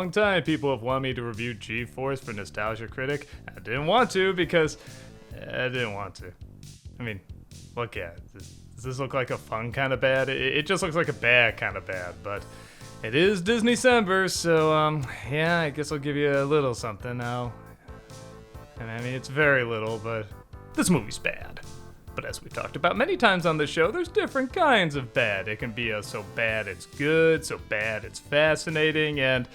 long time people have wanted me to review GForce for Nostalgia Critic. I didn't want to because I didn't want to. I mean, look at it. Does this look like a fun kind of bad? It just looks like a bad kind of bad, but it is DisneyCember, so yeah, I guess I'll give you a little something now. And I mean, it's very little, but this movie's bad. But as we talked about many times on the show, there's different kinds of bad. It can be a so bad it's good, so bad it's fascinating, and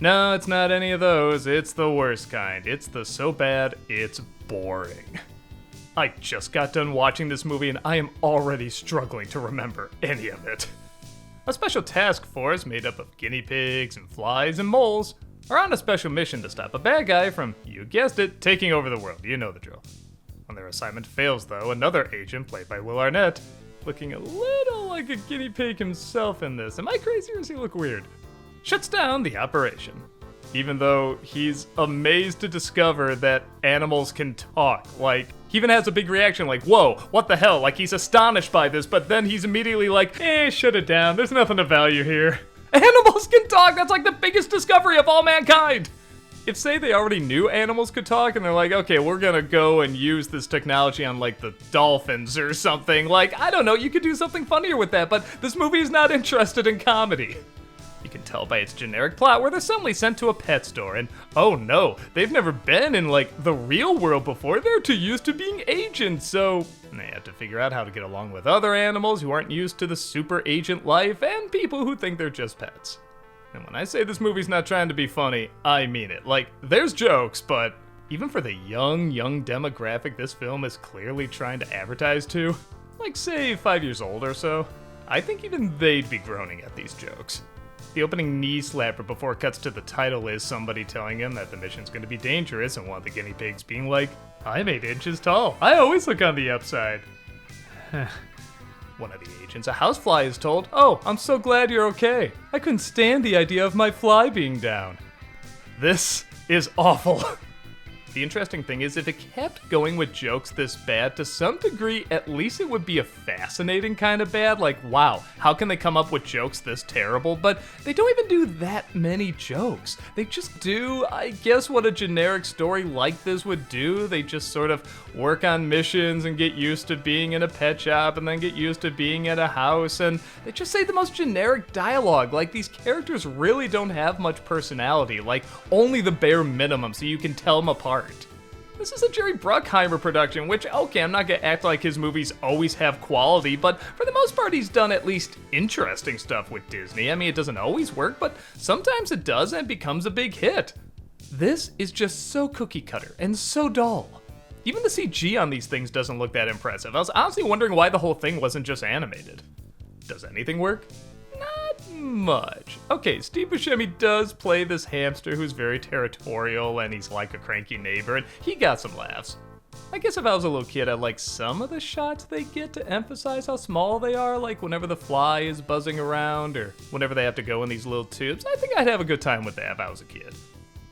no, it's not any of those. It's the worst kind. It's the so bad it's boring. I just got done watching this movie and I am already struggling to remember any of it. A special task force made up of guinea pigs and flies and moles are on a special mission to stop a bad guy from, you guessed it, taking over the world. You know the drill. When their assignment fails, though, another agent, played by Will Arnett, looking a little like a guinea pig himself in this, am I crazy or does he look weird? Shuts down the operation. Even though he's amazed to discover that animals can talk. Like, he even has a big reaction like, whoa, what the hell? Like, he's astonished by this, but then he's immediately like, shut it down, there's nothing of value here. Animals can talk, that's like the biggest discovery of all mankind! If, say, they already knew animals could talk and they're like, okay, we're gonna go and use this technology on, like, the dolphins or something, like, I don't know, you could do something funnier with that, but this movie is not interested in comedy. You can tell by its generic plot where they're suddenly sent to a pet store, and oh no, they've never been in, like, the real world before. They're too used to being agents, so they have to figure out how to get along with other animals who aren't used to the super agent life and people who think they're just pets. And when I say this movie's not trying to be funny, I mean it. Like, there's jokes, but even for the young demographic this film is clearly trying to advertise to, like, say, 5 years old or so, I think even they'd be groaning at these jokes. The opening knee slapper before it cuts to the title is somebody telling him that the mission's going to be dangerous, and one of the guinea pigs being like, I'm 8 inches tall. I always look on the upside. One of the agents, a housefly, is told, oh, I'm so glad you're okay. I couldn't stand the idea of my fly being down. This is awful. The interesting thing is, if it kept going with jokes this bad, to some degree, at least it would be a fascinating kind of bad. Like, wow, how can they come up with jokes this terrible? But they don't even do that many jokes. They just do, I guess, what a generic story like this would do. They just sort of work on missions and get used to being in a pet shop and then get used to being at a house. And they just say the most generic dialogue. Like, these characters really don't have much personality. Like, only the bare minimum so you can tell them apart. This is a Jerry Bruckheimer production, which, okay, I'm not gonna act like his movies always have quality, but for the most part he's done at least interesting stuff with Disney. I mean, it doesn't always work, but sometimes it does and it becomes a big hit. This is just so cookie cutter and so dull. Even the CG on these things doesn't look that impressive. I was honestly wondering why the whole thing wasn't just animated. Does anything work? Not much. Okay, Steve Buscemi does play this hamster who's very territorial and he's like a cranky neighbor, and he got some laughs. I guess if I was a little kid, I'd like some of the shots they get to emphasize how small they are, like whenever the fly is buzzing around or whenever they have to go in these little tubes. I think I'd have a good time with that if I was a kid.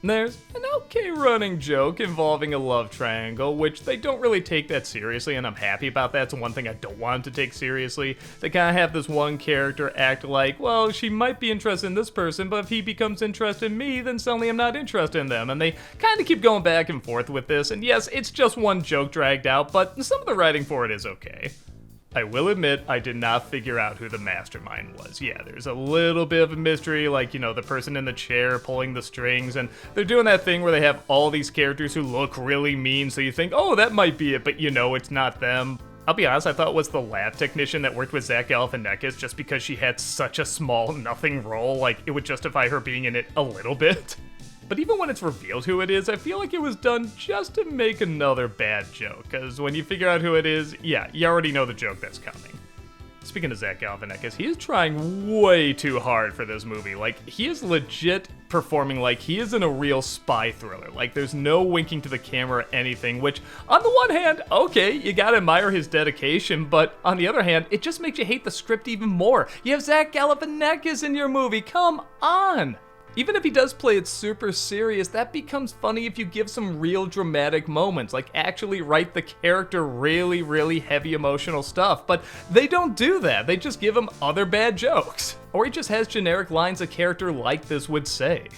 There's an okay running joke involving a love triangle, which they don't really take that seriously, and I'm happy about that. It's one thing I don't want them to take seriously. They kind of have this one character act like, well, she might be interested in this person, but if he becomes interested in me, then suddenly I'm not interested in them. And they kind of keep going back and forth with this, and yes, it's just one joke dragged out, but some of the writing for it is okay. I will admit, I did not figure out who the mastermind was. Yeah, there's a little bit of a mystery, like, you know, the person in the chair pulling the strings, and they're doing that thing where they have all these characters who look really mean, so you think, oh, that might be it, but you know it's not them. I'll be honest, I thought it was the lab technician that worked with Zach Galifianakis just because she had such a small, nothing role, like, it would justify her being in it a little bit. But even when it's revealed who it is, I feel like it was done just to make another bad joke, because when you figure out who it is, yeah, you already know the joke that's coming. Speaking of Zach Galifianakis, he is trying way too hard for this movie. Like, he is legit performing like he is in a real spy thriller. Like, there's no winking to the camera or anything, which, on the one hand, okay, you gotta admire his dedication, but on the other hand, it just makes you hate the script even more. You have Zach Galifianakis in your movie, come on! Even if he does play it super serious, that becomes funny if you give some real dramatic moments, like actually write the character really heavy emotional stuff, but they don't do that, they just give him other bad jokes. Or he just has generic lines a character like this would say.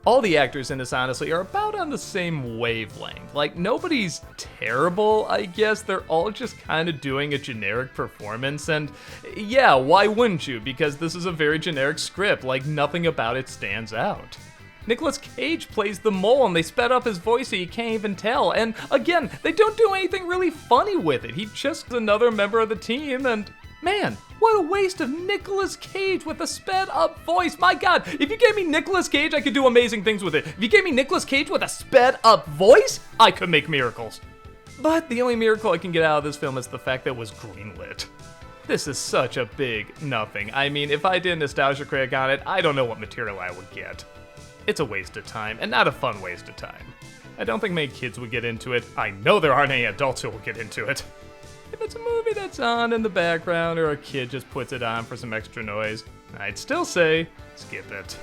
All the actors in this, honestly, are about on the same wavelength. Like, nobody's terrible, I guess. They're all just kind of doing a generic performance, and yeah, why wouldn't you? Because this is a very generic script, like, nothing about it stands out. Nicolas Cage plays the mole, and they sped up his voice so you can't even tell. And again, they don't do anything really funny with it. He's just another member of the team, and man, what a waste of Nicolas Cage with a sped up voice. My God, if you gave me Nicolas Cage, I could do amazing things with it. If you gave me Nicolas Cage with a sped up voice, I could make miracles. But the only miracle I can get out of this film is the fact that it was greenlit. This is such a big nothing. I mean, if I did a nostalgia critic on it, I don't know what material I would get. It's a waste of time, and not a fun waste of time. I don't think many kids would get into it. I know there aren't any adults who will get into it. If it's a movie that's on in the background or a kid just puts it on for some extra noise, I'd still say skip it.